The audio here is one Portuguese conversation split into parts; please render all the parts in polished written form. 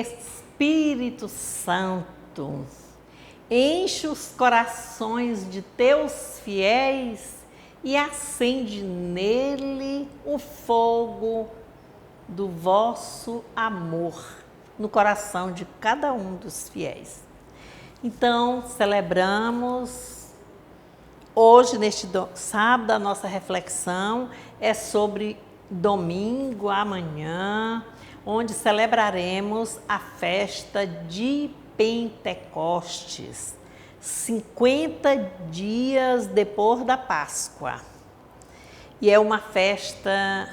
Espírito Santo, enche os corações de teus fiéis e acende nele o fogo do vosso amor no coração de cada um dos fiéis. Então, celebramos hoje, neste sábado, a nossa reflexão é sobre domingo, amanhã, onde celebraremos a festa de Pentecostes, 50 dias depois da Páscoa. E é uma festa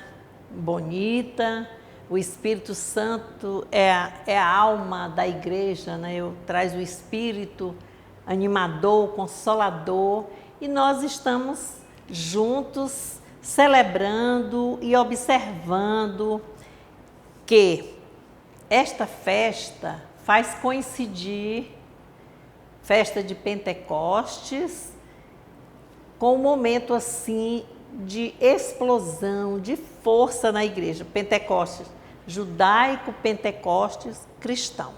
bonita, o Espírito Santo é a alma da igreja, né? Traz o Espírito animador, consolador, e nós estamos juntos celebrando e observando que esta festa faz coincidir festa de Pentecostes com um momento assim de explosão, de força na igreja. Pentecostes judaico, Pentecostes cristão.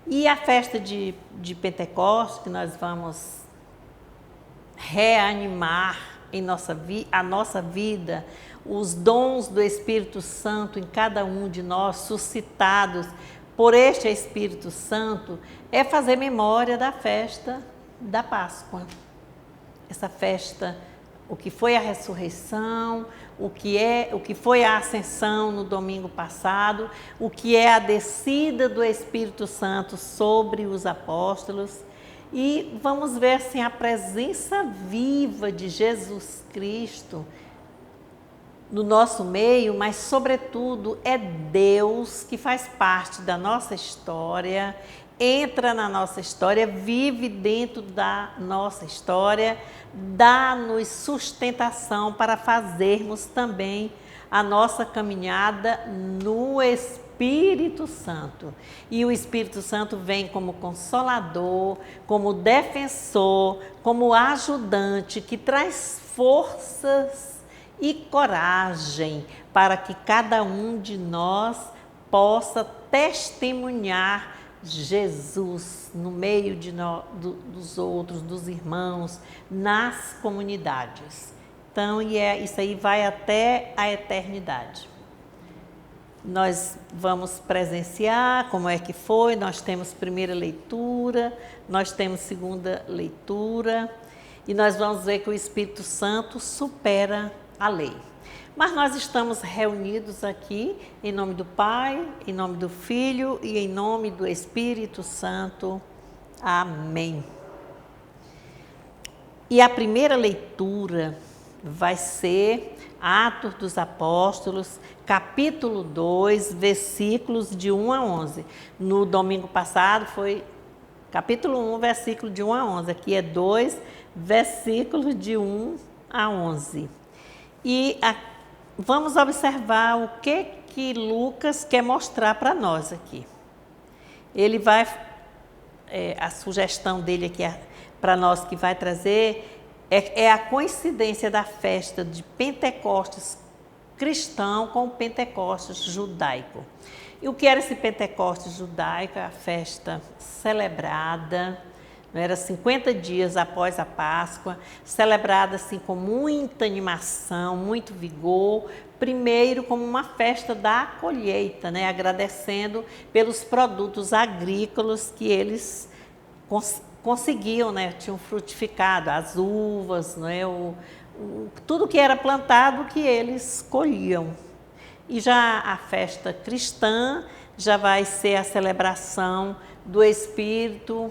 E a festa de Pentecostes, que nós vamos reanimar em a nossa vida, os dons do Espírito Santo em cada um de nós, suscitados por este Espírito Santo, é fazer memória da festa da Páscoa. Essa festa, o que foi a ressurreição, o que foi a ascensão no domingo passado, o que é a descida do Espírito Santo sobre os apóstolos. E vamos ver assim, a presença viva de Jesus Cristo no nosso meio, mas sobretudo é Deus que faz parte da nossa história, entra na nossa história, vive dentro da nossa história, dá-nos sustentação para fazermos também a nossa caminhada no Espírito Santo. E o Espírito Santo vem como consolador, como defensor, como ajudante, que traz forças e coragem para que cada um de nós possa testemunhar Jesus no meio dos outros, dos irmãos, nas comunidades. Então, isso aí vai até a eternidade. Nós vamos presenciar como é que foi, nós temos primeira leitura, nós temos segunda leitura, e nós vamos ver que o Espírito Santo supera a lei. Mas nós estamos reunidos aqui em nome do Pai, em nome do Filho e em nome do Espírito Santo. Amém. E a primeira leitura vai ser Atos dos Apóstolos, capítulo 2, versículos de 1 a 11. No domingo passado foi capítulo 1, versículo de 1 a 11. Aqui é 2, versículos de 1 a 11. E vamos observar o que Lucas quer mostrar para nós aqui. Ele vai, a sugestão dele aqui para nós que vai trazer é a coincidência da festa de Pentecostes cristão com o Pentecostes judaico. E o que era esse Pentecostes judaico? A festa celebrada, era 50 dias após a Páscoa, celebrada assim com muita animação, muito vigor, primeiro como uma festa da colheita, né? Agradecendo pelos produtos agrícolas que eles conseguiam, né? Tinham frutificado, as uvas, né? Tudo que era plantado que eles colhiam. E já a festa cristã já vai ser a celebração do Espírito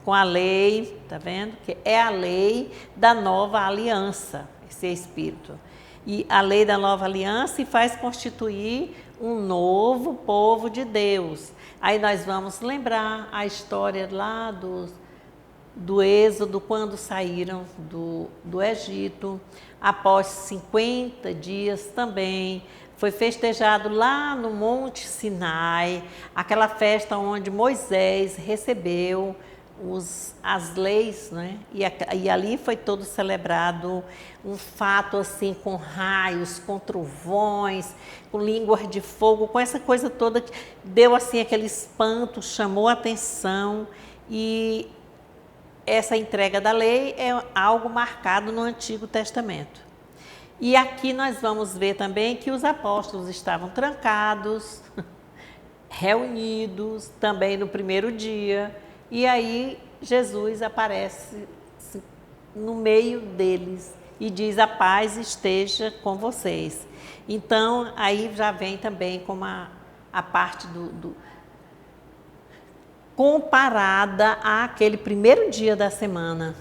com a lei, tá vendo? Que é a lei da nova aliança, esse Espírito. E a lei da nova aliança se faz constituir um novo povo de Deus. Aí nós vamos lembrar a história lá do Êxodo, quando saíram do Egito. Após 50 dias também, foi festejado lá no Monte Sinai, aquela festa onde Moisés recebeu as leis, né? E ali foi todo celebrado um fato assim com raios, com trovões, com línguas de fogo, com essa coisa toda que deu assim aquele espanto, chamou a atenção. E essa entrega da lei é algo marcado no Antigo Testamento. E aqui nós vamos ver também que os apóstolos estavam trancados, reunidos também no primeiro dia, e aí Jesus aparece no meio deles e diz: a paz esteja com vocês. Então aí já vem também como a parte comparada àquele primeiro dia da semana.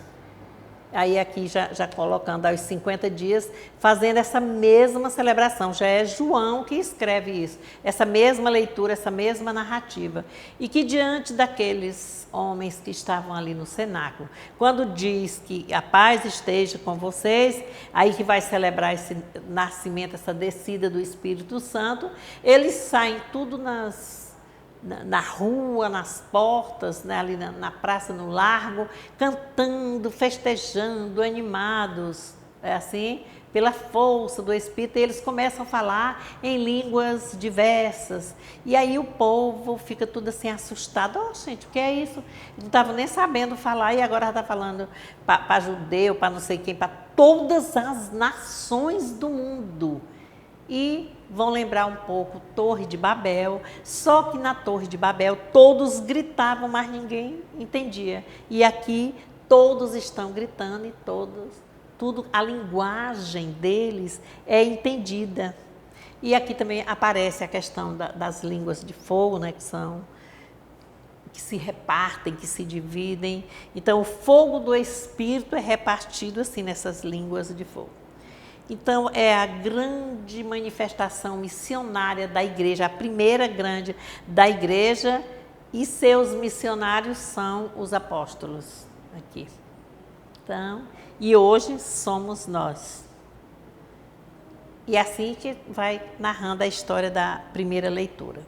Aí aqui já colocando aos 50 dias, fazendo essa mesma celebração. Já é João que escreve isso, essa mesma leitura, essa mesma narrativa. E que diante daqueles homens que estavam ali no cenáculo, quando diz que a paz esteja com vocês, aí que vai celebrar esse nascimento, essa descida do Espírito Santo, eles saem tudo na rua, nas portas, né, ali na praça, no largo, cantando, festejando, animados, é assim, pela força do Espírito, e eles começam a falar em línguas diversas. E aí o povo fica tudo assim assustado. Oh, gente, o que é isso? Não estava nem sabendo falar e agora está falando para judeu, para não sei quem, para todas as nações do mundo. E vão lembrar um pouco Torre de Babel, só que na Torre de Babel todos gritavam, mas ninguém entendia. E aqui todos estão gritando e tudo, a linguagem deles é entendida. E aqui também aparece a questão das línguas de fogo, né, que se repartem, que se dividem. Então o fogo do Espírito é repartido assim nessas línguas de fogo. Então, é a grande manifestação missionária da igreja, a primeira grande da igreja, e seus missionários são os apóstolos aqui. Então, e hoje somos nós. E assim que vai narrando a história da primeira leitura.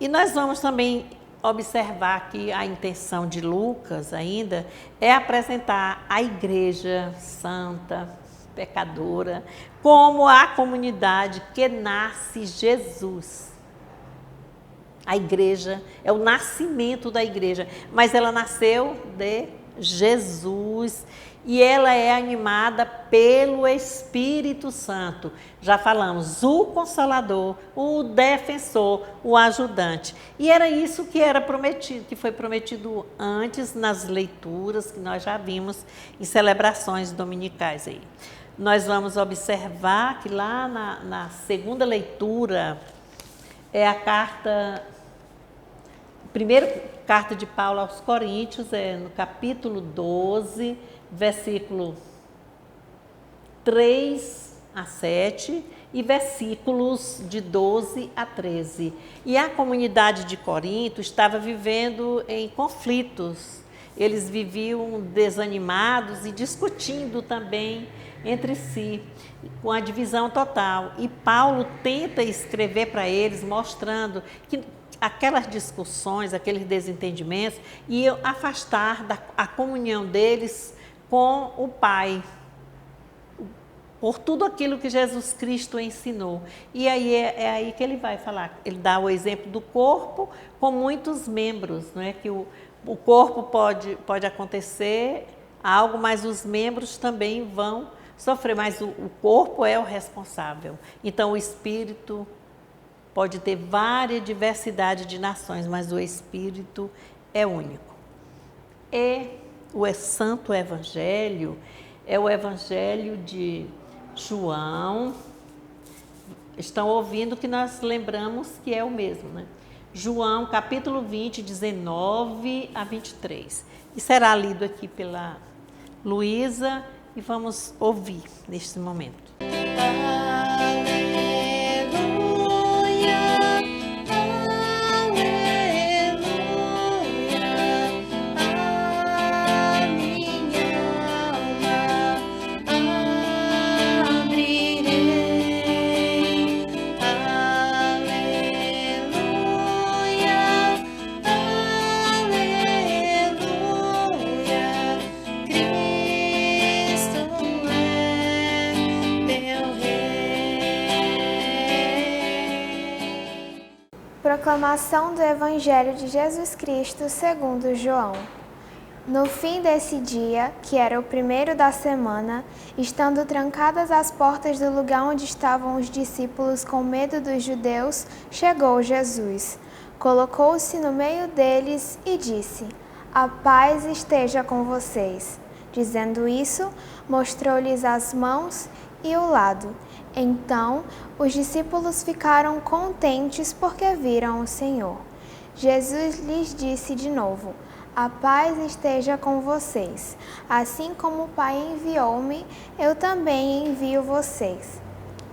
E nós vamos também observar que a intenção de Lucas ainda é apresentar a igreja santa, pecadora, como a comunidade que nasce Jesus. A igreja é o nascimento da igreja, mas ela nasceu de Jesus e ela é animada pelo Espírito Santo. Já falamos, o Consolador, o Defensor, o Ajudante. E era isso que era prometido, que foi prometido antes nas leituras que nós já vimos em celebrações dominicais aí. Nós vamos observar que lá na segunda leitura é a primeira carta de Paulo aos Coríntios, é no capítulo 12, versículo 3 a 7 e versículos de 12 a 13. E a comunidade de Corinto estava vivendo em conflitos. Eles viviam desanimados e discutindo também entre si, com a divisão total. E Paulo tenta escrever para eles, mostrando que aquelas discussões, aqueles desentendimentos, iam afastar a comunhão deles com o Pai, por tudo aquilo que Jesus Cristo ensinou. E aí é aí que ele vai falar, ele dá o exemplo do corpo com muitos membros, não é? Que o corpo pode acontecer algo, mas os membros também vão sofrer, mas o corpo é o responsável. Então o Espírito pode ter várias diversidade de nações, mas o Espírito é único. E o Santo Evangelho é o Evangelho de João. Estão ouvindo que nós lembramos que é o mesmo, né? João, capítulo 20, 19 a 23. E será lido aqui pela Luísa e vamos ouvir neste momento. Proclamação do Evangelho de Jesus Cristo segundo João. No fim desse dia, que era o primeiro da semana, estando trancadas as portas do lugar onde estavam os discípulos com medo dos judeus, chegou Jesus. Colocou-se no meio deles e disse: "A paz esteja com vocês." Dizendo isso, mostrou-lhes as mãos e o lado. Então, os discípulos ficaram contentes porque viram o Senhor. Jesus lhes disse de novo: "A paz esteja com vocês. Assim como o Pai enviou-me, eu também envio vocês."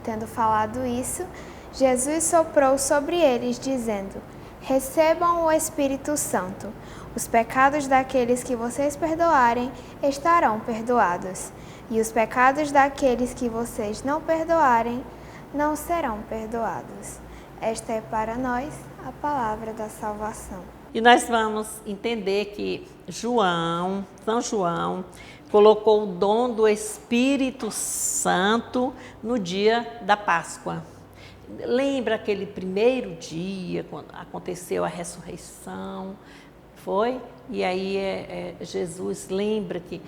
Tendo falado isso, Jesus soprou sobre eles, dizendo: "Recebam o Espírito Santo. Os pecados daqueles que vocês perdoarem estarão perdoados, e os pecados daqueles que vocês não perdoarem não serão perdoados." Esta é para nós a palavra da salvação. E nós vamos entender que São João, colocou o dom do Espírito Santo no dia da Páscoa. Lembra aquele primeiro dia, quando aconteceu a ressurreição? Foi? E aí Jesus lembra que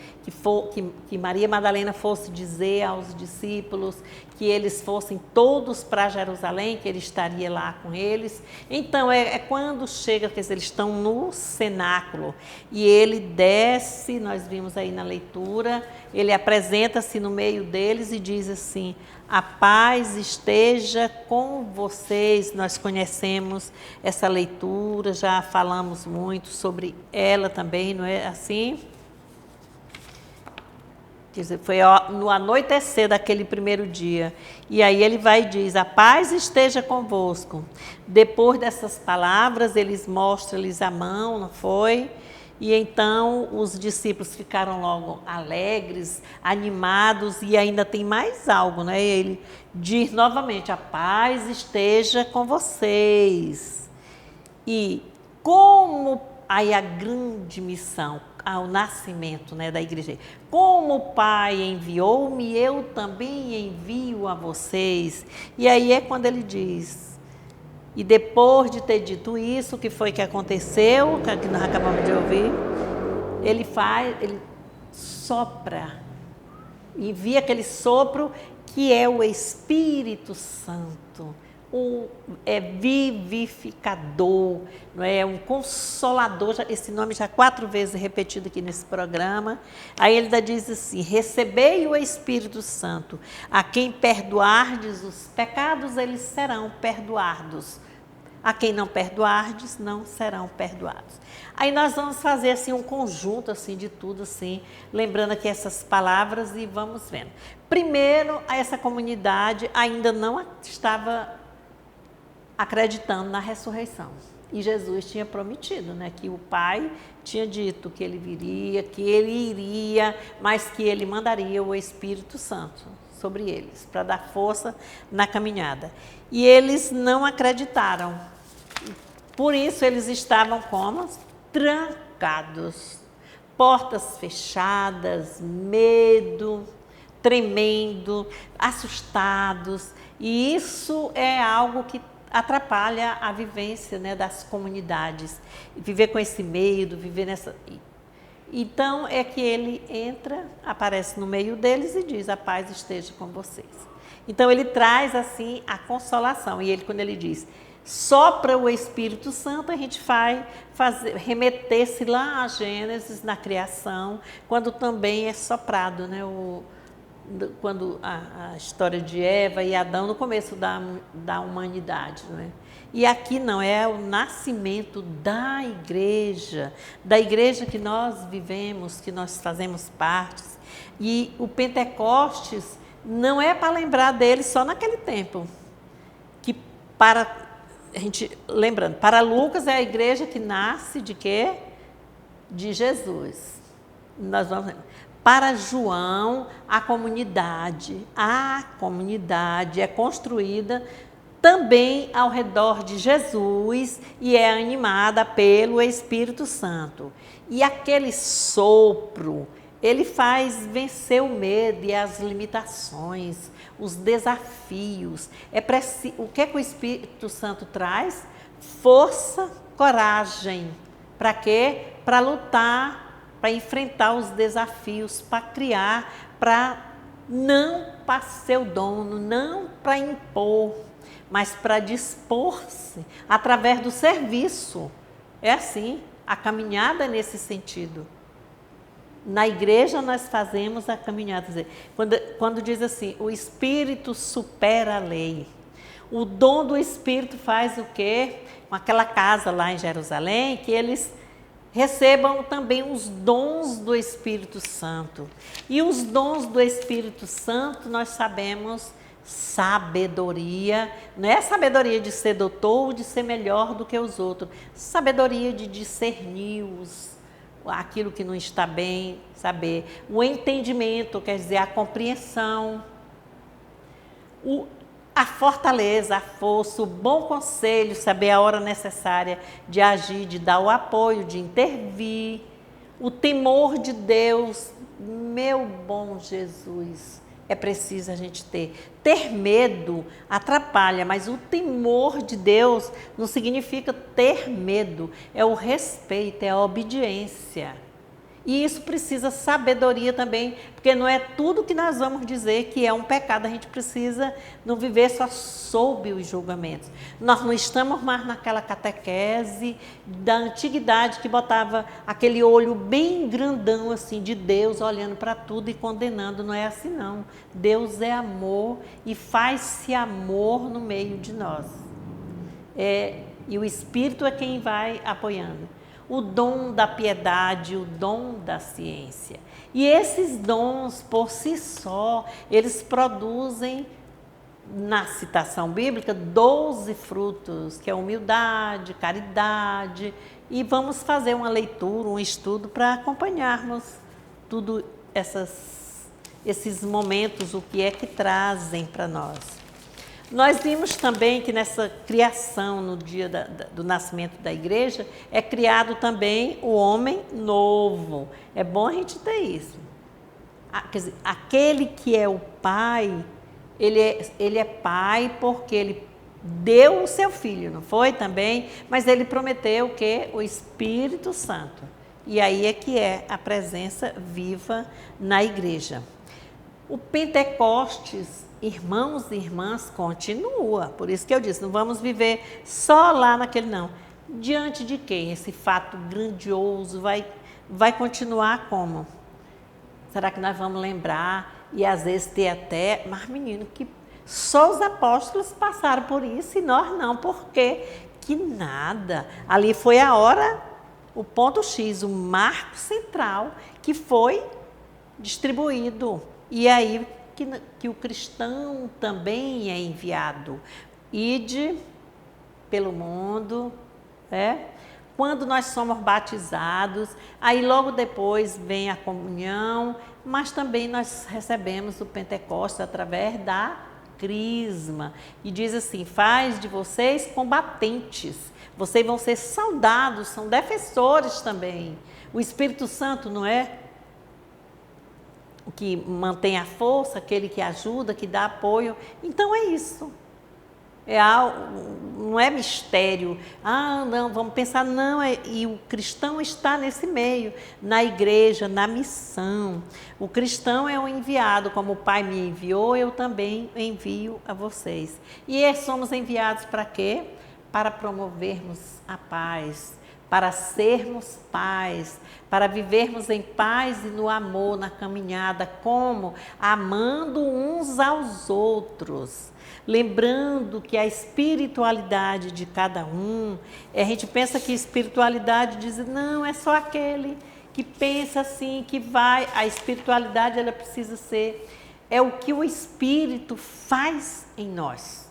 Maria Madalena fosse dizer aos discípulos que eles fossem todos para Jerusalém, que ele estaria lá com eles. Então, quando chega, quer dizer, eles estão no cenáculo e ele desce, nós vimos aí na leitura, ele apresenta-se no meio deles e diz assim: "A paz esteja com vocês." Nós conhecemos essa leitura, já falamos muito sobre ela também, não é assim? Quer dizer, foi no anoitecer daquele primeiro dia. E aí ele vai e diz: "A paz esteja convosco." Depois dessas palavras, eles mostram-lhes a mão, não foi? E então os discípulos ficaram logo alegres, animados, e ainda tem mais algo, né? Ele diz novamente: "A paz esteja com vocês." E como aí a grande missão, ao nascimento, né, da igreja: "Como o Pai enviou-me, eu também envio a vocês." E aí é quando ele diz: "E depois de ter dito isso, o que foi que aconteceu?" Que nós acabamos de ouvir. Ele sopra, envia aquele sopro que é o Espírito Santo. É vivificador, não é? Um consolador. Esse nome já 4 vezes repetido aqui nesse programa. Aí ele ainda diz assim: "Recebei o Espírito Santo. A quem perdoardes os pecados, eles serão perdoados. A quem não perdoardes, não serão perdoados." Aí nós vamos fazer assim um conjunto assim de tudo assim, lembrando aqui essas palavras e vamos vendo. Primeiro, essa comunidade ainda não estava acreditando na ressurreição. E Jesus tinha prometido, né, que o Pai tinha dito que ele viria, que ele iria, mas que ele mandaria o Espírito Santo sobre eles, para dar força na caminhada. E eles não acreditaram. Por isso eles estavam como? Trancados, portas fechadas, medo, tremendo, assustados. E isso é algo que atrapalha a vivência, né, das comunidades. Viver com esse medo, viver nessa... Então é que ele entra, aparece no meio deles e diz: "A paz esteja com vocês." Então ele traz assim a consolação. E ele, quando ele diz: "Sopra o Espírito Santo", a gente vai remeter-se lá a Gênesis, na criação, quando também é soprado, né? Quando a história de Eva e Adão no começo da humanidade, não é? E aqui não, é o nascimento da igreja que nós vivemos, que nós fazemos parte. E o Pentecostes não é para lembrar dele só naquele tempo, que lembrando, para Lucas é a igreja que nasce de quê? De Jesus. Nós vamos lembrar. Para João, a comunidade é construída também ao redor de Jesus e é animada pelo Espírito Santo. E aquele sopro, ele faz vencer o medo e as limitações, os desafios. O que o Espírito Santo traz? força, coragem. Para quê? Para lutar, para enfrentar os desafios, para criar, para não para ser o dono, não para impor, mas para dispor-se através do serviço. É assim, a caminhada é nesse sentido. Na igreja nós fazemos a caminhada. Quando diz assim, o Espírito supera a lei. O dom do Espírito faz o quê? Com aquela casa lá em Jerusalém, que eles recebam também os dons do Espírito Santo. E os dons do Espírito Santo, nós sabemos, sabedoria, não é sabedoria de ser doutor ou de ser melhor do que os outros, sabedoria de discernir aquilo que não está bem, saber. O entendimento, quer dizer, a compreensão, a fortaleza, a força, o bom conselho, saber a hora necessária de agir, de dar o apoio, de intervir, o temor de Deus. Meu bom Jesus, é preciso a gente ter. Ter medo atrapalha, mas o temor de Deus não significa ter medo, é o respeito, é a obediência. E isso precisa sabedoria também, porque não é tudo que nós vamos dizer que é um pecado. A gente precisa não viver só sob os julgamentos. Nós não estamos mais naquela catequese da antiguidade que botava aquele olho bem grandão assim de Deus olhando para tudo e condenando. Não é assim não. Deus é amor e faz-se amor no meio de nós. E o Espírito é quem vai apoiando. O dom da piedade, o dom da ciência. E esses dons, por si só, eles produzem, na citação bíblica, 12 frutos, que é humildade, caridade. E vamos fazer uma leitura, um estudo para acompanharmos tudo esses momentos, o que é que trazem para nós. Nós vimos também que nessa criação, no dia do nascimento da igreja, é criado também o homem novo. É bom a gente ter isso. Quer dizer, aquele que é o pai, ele é pai porque ele deu o seu filho, não foi também? Mas ele prometeu o quê? O Espírito Santo. E aí é que é a presença viva na igreja. O Pentecostes, irmãos e irmãs, continua. Por isso que eu disse, não vamos viver só lá naquele não. Diante de quem? Esse fato grandioso vai continuar como? Será que nós vamos lembrar e às vezes ter até, mas menino, que só os apóstolos passaram por isso e nós não, por quê? Que nada. Ali foi a hora, o ponto X, o marco central que foi distribuído. E aí que o cristão também é enviado. Ide pelo mundo, Quando nós somos batizados, aí logo depois vem a comunhão, mas também nós recebemos o Pentecostes através da crisma. E diz assim, faz de vocês combatentes, vocês vão ser soldados, são defensores também. O Espírito Santo, não é? O que mantém a força, aquele que ajuda, que dá apoio. Então é isso. Não é mistério. Não, vamos pensar, não. E o cristão está nesse meio, na igreja, na missão. O cristão é o enviado, como o Pai me enviou, eu também envio a vocês. E somos enviados para quê? Para promovermos a paz, para sermos paz, para vivermos em paz e no amor, na caminhada, como? Amando uns aos outros, lembrando que a espiritualidade de cada um, a gente pensa que espiritualidade diz, não, é só aquele que pensa assim, que vai, a espiritualidade ela precisa ser, é o que o Espírito faz em nós.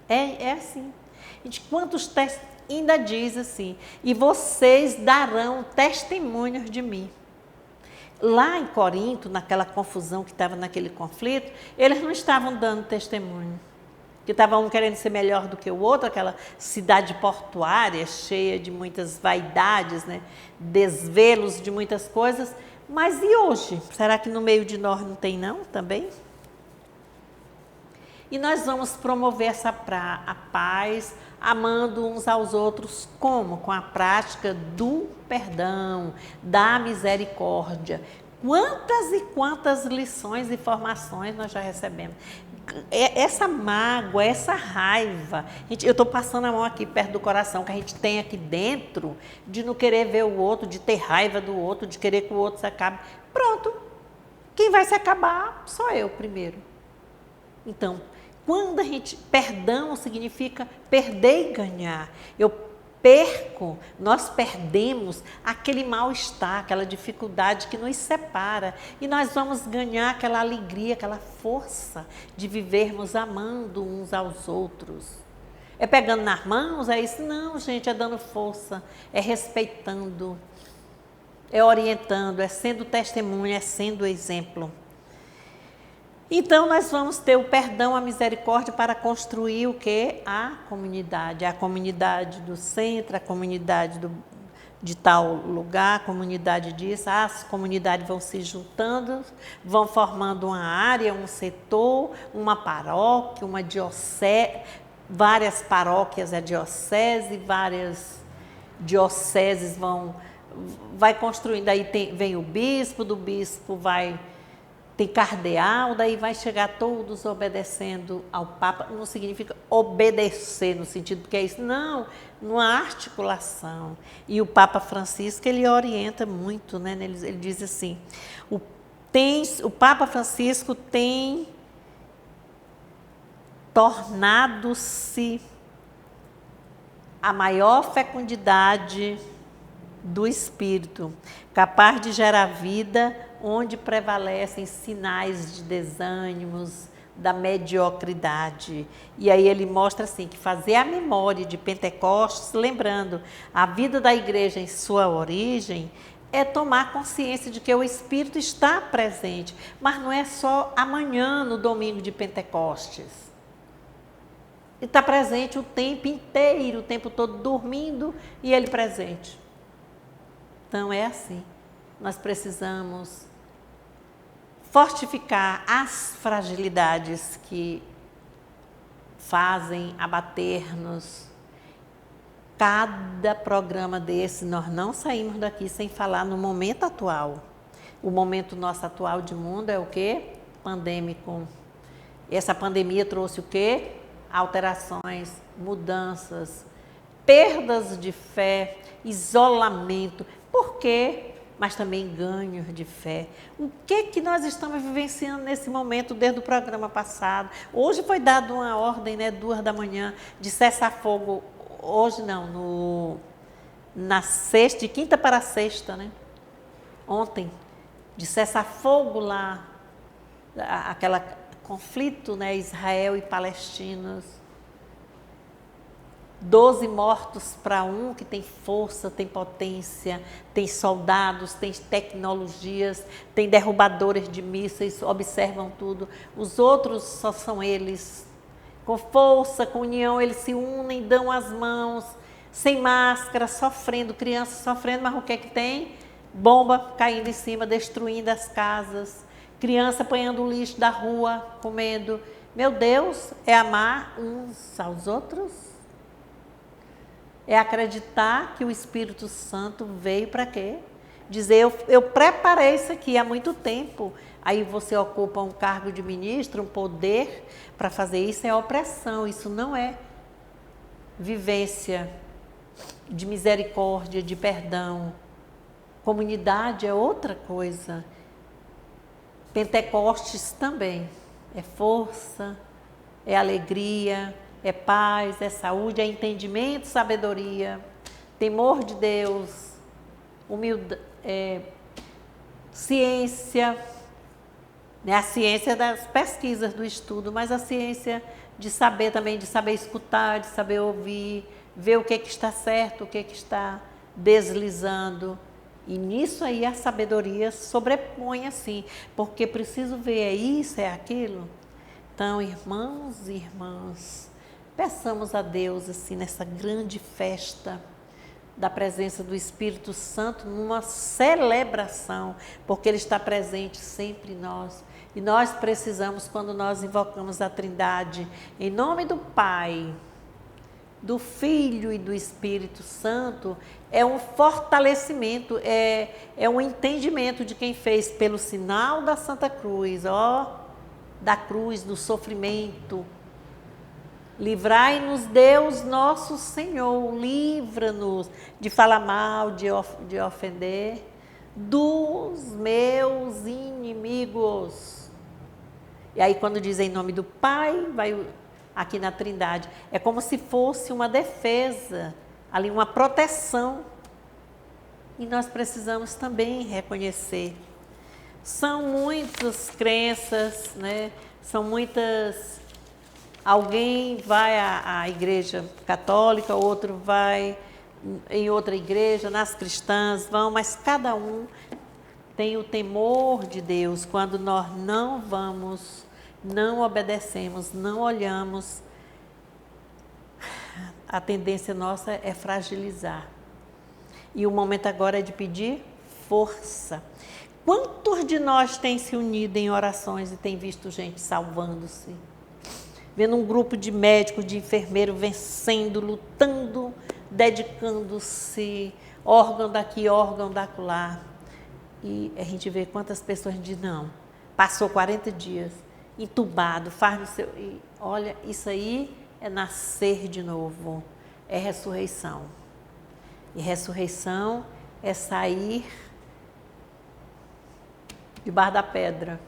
É assim. Gente, quantos testes ainda diz assim, e vocês darão testemunhos de mim. Lá em Corinto, naquela confusão que estava naquele conflito, eles não estavam dando testemunho. Que estava um querendo ser melhor do que o outro, aquela cidade portuária, cheia de muitas vaidades, desvelos de muitas coisas. Mas e hoje? Será que no meio de nós não tem não também? E nós vamos promover a paz, amando uns aos outros, como? Com a prática do perdão, da misericórdia. Quantas e quantas lições e formações nós já recebemos. Essa mágoa, essa raiva, eu estou passando a mão aqui perto do coração, que a gente tem aqui dentro, de não querer ver o outro, de ter raiva do outro, de querer que o outro se acabe. Pronto, quem vai se acabar sou eu primeiro. Então, quando a gente, perdão significa perder e ganhar. Nós perdemos aquele mal-estar, aquela dificuldade que nos separa. E nós vamos ganhar aquela alegria, aquela força de vivermos amando uns aos outros. É pegando nas mãos? É isso? Não, gente, é dando força, é respeitando, é orientando, é sendo testemunha, é sendo exemplo. Então, nós vamos ter o perdão, a misericórdia para construir o quê? A comunidade do centro, a comunidade de tal lugar, a comunidade disso, as comunidades vão se juntando, vão formando uma área, um setor, uma paróquia, uma diocese, várias paróquias é diocese, várias dioceses vai construindo, aí vem o bispo, do bispo tem cardeal, daí vai chegar todos obedecendo ao Papa. Não significa obedecer no sentido que é isso, não, numa articulação. E o Papa Francisco, ele orienta muito, né? Ele diz assim, o Papa Francisco tem tornado-se a maior fecundidade do Espírito, capaz de gerar vida onde prevalecem sinais de desânimos, da mediocridade. E aí ele mostra assim, que fazer a memória de Pentecostes, lembrando a vida da igreja em sua origem, é tomar consciência de que o Espírito está presente, mas não é só amanhã, no domingo de Pentecostes. Ele está presente o tempo inteiro, o tempo todo dormindo e ele presente. Então é assim, nós precisamos fortificar as fragilidades que fazem abater-nos. Cada programa desse, nós não saímos daqui sem falar no momento atual. O momento nosso atual de mundo é o quê? Pandêmico. Essa pandemia trouxe o quê? Alterações, mudanças, perdas de fé, isolamento. Por quê? Mas também ganhos de fé. O que nós estamos vivenciando nesse momento desde o programa passado? Hoje foi dada uma ordem, né, 2 da manhã, de cessar-fogo. Hoje não, na sexta, de quinta para sexta, né? Ontem, de cessar-fogo lá, aquele conflito, né, Israel e palestinos. 12 mortos para um que tem força, tem potência, tem soldados, tem tecnologias, tem derrubadores de mísseis, observam tudo. Os outros só são eles. Com força, com união, eles se unem, dão as mãos, sem máscara, sofrendo, crianças sofrendo, mas o que é que tem? Bomba caindo em cima, destruindo as casas, criança apanhando o lixo da rua, comendo. Meu Deus, é amar uns aos outros? É acreditar que o Espírito Santo veio para quê? Dizer, eu preparei isso aqui há muito tempo. Aí você ocupa um cargo de ministro, um poder para fazer isso, é opressão. Isso não é vivência de misericórdia, de perdão. Comunidade é outra coisa. Pentecostes também. É força, é alegria, é paz, é saúde, é entendimento, sabedoria, temor de Deus, humildade, ciência, né? A ciência das pesquisas, do estudo, mas a ciência de saber também, de saber escutar, de saber ouvir, ver o que está certo, o que está deslizando. E nisso aí a sabedoria sobrepõe assim, porque preciso ver, é isso, é aquilo. Então, irmãos e irmãs, peçamos a Deus, assim, nessa grande festa da presença do Espírito Santo numa celebração, porque Ele está presente sempre em nós. E nós precisamos, quando nós invocamos a Trindade, em nome do Pai, do Filho e do Espírito Santo, é um fortalecimento, é um entendimento de quem fez pelo sinal da Santa Cruz, da cruz, do sofrimento. Livrai-nos, Deus nosso Senhor, livra-nos de falar mal, de ofender, dos meus inimigos. E aí quando diz em nome do Pai, vai aqui na Trindade, é como se fosse uma defesa, ali uma proteção. E nós precisamos também reconhecer. São muitas crenças, né? São muitas... Alguém vai à igreja católica, outro vai em outra igreja, nas cristãs vão, mas cada um tem o temor de Deus. Quando nós não vamos, não obedecemos, não olhamos, a tendência nossa é fragilizar. E o momento agora é de pedir força. Quantos de nós têm se unido em orações e têm visto gente salvando-se? Vendo um grupo de médicos, de enfermeiros vencendo, lutando, dedicando-se, órgão daqui, órgão dacolá. E a gente vê quantas pessoas dizem, não, passou 40 dias, entubado, faz no seu... E, olha, isso aí é nascer de novo, é ressurreição. E ressurreição é sair debaixo da pedra,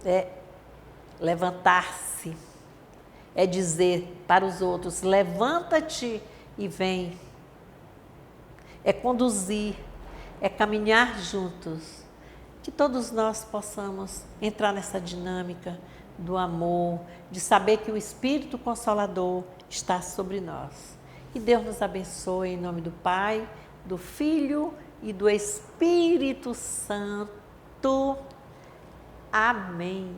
é levantar-se. É dizer para os outros, levanta-te e vem. É conduzir, é caminhar juntos. Que todos nós possamos entrar nessa dinâmica do amor, de saber que o Espírito Consolador está sobre nós. Que Deus nos abençoe em nome do Pai, do Filho e do Espírito Santo. Amém.